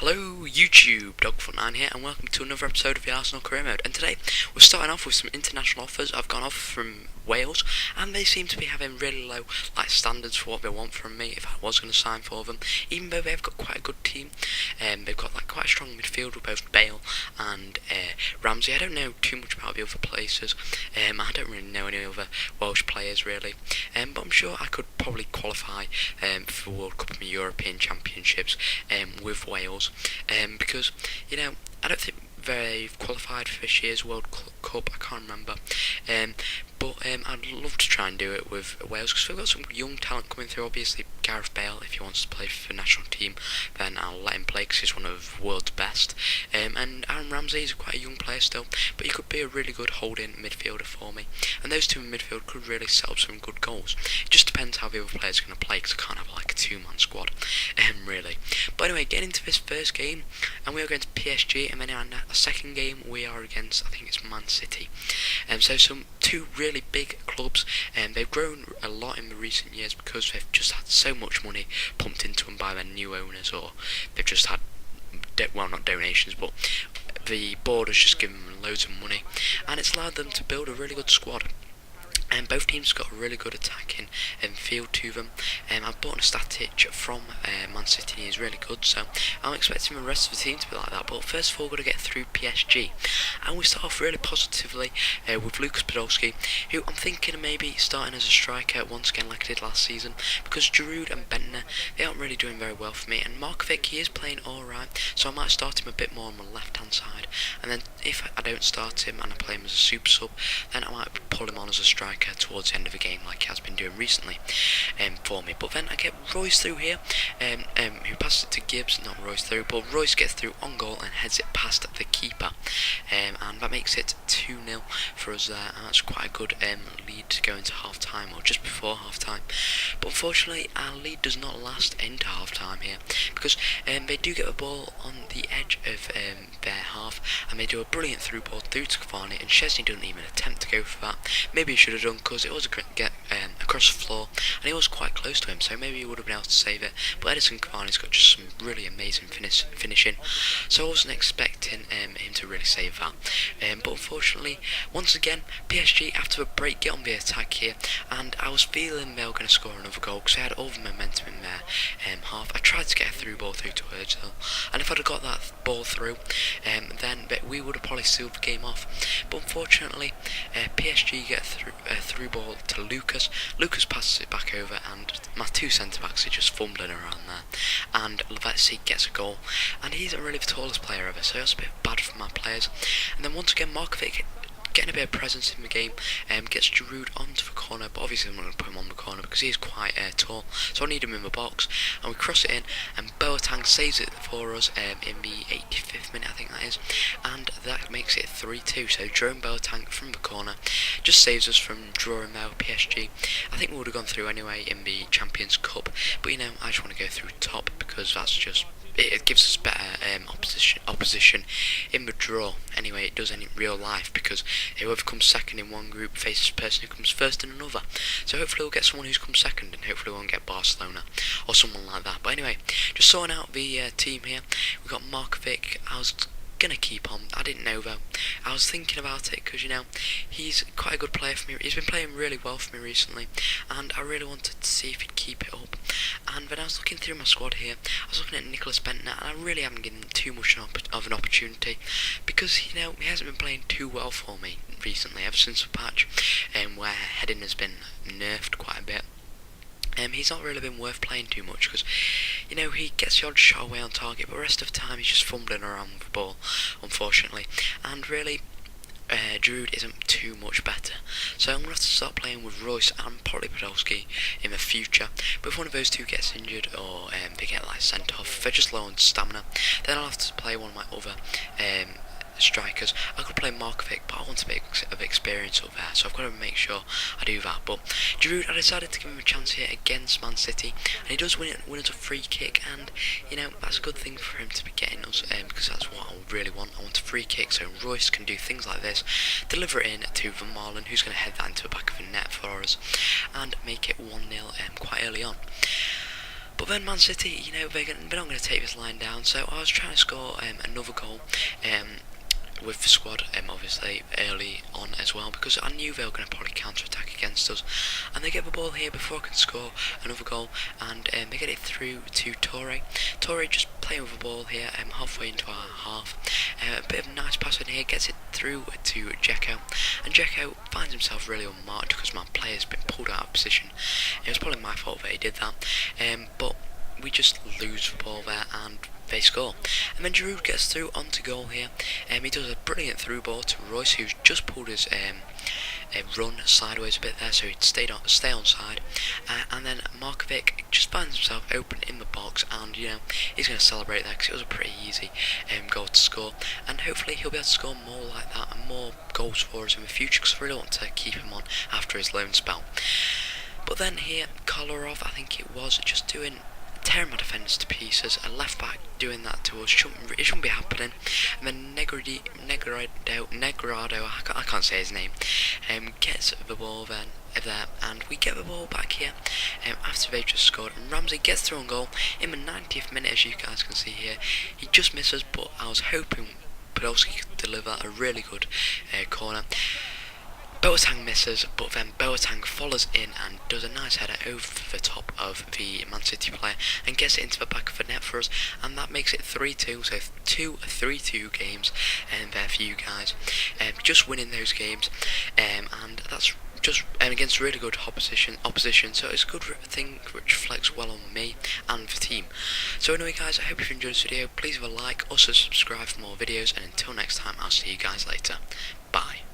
Hello YouTube, Dogfoot9 here, and welcome to another episode of the Arsenal Career Mode. And today we're starting off with some international offers. I've got an offer from Wales, and they seem to be having really low standards for what they want from me if I was going to sign for them. Even though they've got quite a good team, they've got quite a strong midfield with both Bale and Ramsey. I don't know too much about the other places. I don't really know any other Welsh players really, but I'm sure I could probably qualify for the World Cup and the European Championships with Wales. Because I don't think they've qualified for this year's World Cup. I can't remember, but I'd love to try and do it with Wales because we've got some young talent coming through. Obviously Gareth Bale, if he wants to play for the national team, then I'll let him play because he's one of the world's best. And Aaron Ramsey is quite a young player still, but he could be a really good holding midfielder for me. And those two in midfield could really set up some good goals. It just depends how the other players are going to play because I can't have a two-man squad, really. But anyway, getting into this first game, and we are going to PSG, and then in a second game we are against, I think it's Man City. So some two really big clubs, and they've grown a lot in the recent years because they've just had so much money pumped into them by their new owners, or they've just had not donations, but the board has just given them loads of money, and it's allowed them to build a really good squad. And both teams got a really good attacking field to them. I've bought a Static from Man City, he's really good, so I'm expecting the rest of the team to be like that. But first of all, we're going to get through PSG, and we start off really positively with Lucas Podolski, who I'm thinking of maybe starting as a striker once again like I did last season, because Giroud and Bentner, they aren't really doing very well for me, and Markovic, he is playing alright, so I might start him a bit more on the left hand side, and then if I don't start him and I play him as a super sub, then I might pull him on as a striker towards the end of the game like he has been doing recently for me. But then I get Royce through here, who passes it to Gibbs, not Royce through, but Royce gets through on goal and heads it past the keeper, and that makes it 2-0 for us there, and that's quite a good lead to go into half time, or just before half time. But unfortunately our lead does not last into half time here, because they do get the ball on the edge of their half, and they do a brilliant through ball through to Cavani, and Chesney doesn't even attempt to go for that. Maybe he should have done, because it was a get across the floor, and he was quite close to him, so maybe he would have been able to save it. But Edison Cavani's got just some really amazing finishing, so I wasn't expecting him to really save that. But unfortunately, once again, PSG after a break get on the attack here, and I was feeling they were going to score another goal because they had all the momentum in their half. I tried to get a through ball through to Özil, and if I'd have got that ball through, then we would have probably sealed the game off. But unfortunately, PSG get a through ball to Lucas. Lucas passes it back over, and my two centre backs are just fumbling around there, and Lavezzi gets a goal, and he isn't really the tallest player ever, so that's a bit bad for my players. And then once again Markovic getting a bit of presence in the game, gets Giroud onto the corner, but obviously I'm not going to put him on the corner because he's quite tall, so I need him in the box, and we cross it in, and Boateng saves it for us in the 85th minute, I think that is, and that makes it 3-2, so Jerome Boateng from the corner just saves us from drawing there with PSG. I think we would have gone through anyway in the Champions Cup, but I just want to go through top because that's just, it gives us better opposition in the draw. Anyway, it does in real life, because whoever comes second in one group faces the person who comes first in another. So hopefully we'll get someone who's come second, and hopefully we won't get Barcelona or someone like that. But anyway, just sorting out the team here. We've got Markovic. I was gonna keep on. I didn't know though. I was thinking about it because he's quite a good player for me. He's been playing really well for me recently, and I really wanted to see if he'd keep it up. And when I was looking through my squad here, I was looking at Nicholas Bentner, and I really haven't given him too much of an opportunity because he hasn't been playing too well for me recently, ever since the patch where heading has been nerfed quite a bit. He's not really been worth playing too much because, he gets the odd shot away on target, but the rest of the time he's just fumbling around with the ball, unfortunately. And really, Giroud isn't too much better, so I'm going to have to start playing with Royce and probably Podolski in the future. But if one of those two gets injured, or they get sent off, if they're just low on stamina, then I'll have to play one of my other strikers. I could play Markovic, but I want a bit of experience up there, so I've got to make sure I do that. But Giroud, I decided to give him a chance here against Man City, and he does win us a free kick, and that's a good thing for him to be getting us, because that's what I really want. I want a free kick so Royce can do things like this, deliver it in to Van Marlen, who's going to head that into the back of the net for us, and make it 1-0 quite early on. But then Man City, they're not going to take this line down, so I was trying to score another goal with the squad, obviously, early on as well, because I knew they were going to probably counter-attack against us. And they get the ball here before I can score another goal, and they get it through to Torre. Torre just playing with the ball here, halfway into our half. A bit of a nice pass in here, gets it through to Dzeko, and Dzeko finds himself really unmarked because my player's been pulled out of position. It was probably my fault that he did that, but we just lose the ball there and they score. And then Giroud gets through onto goal here. He does a brilliant through ball to Royce, who's just pulled his run sideways a bit there, so he'd stay on side. And then Markovic just finds himself open in the box, and he's going to celebrate that because it was a pretty easy goal to score. And hopefully he'll be able to score more like that and more goals for us in the future, because I really want to keep him on after his loan spell. But then here, Kolarov, I think it was, just tearing my defence to pieces. A left back doing that to us, it shouldn't be happening. And then Negrado, I can't say his name, gets the ball then there, and we get the ball back here after they've just scored. And Ramsey gets through on goal in the 90th minute, as you guys can see here. He just misses, but I was hoping Podolski could deliver a really good corner. Boateng misses, but then Boateng follows in and does a nice header over the top of the Man City player and gets it into the back of the net for us, and that makes it 3-2, so 3-2 games there for you guys. Just winning those games, and that's just against really good opposition, so it's a good thing which reflects well on me and the team. So anyway guys, I hope you've enjoyed this video. Please leave a like, also subscribe for more videos, and until next time, I'll see you guys later. Bye.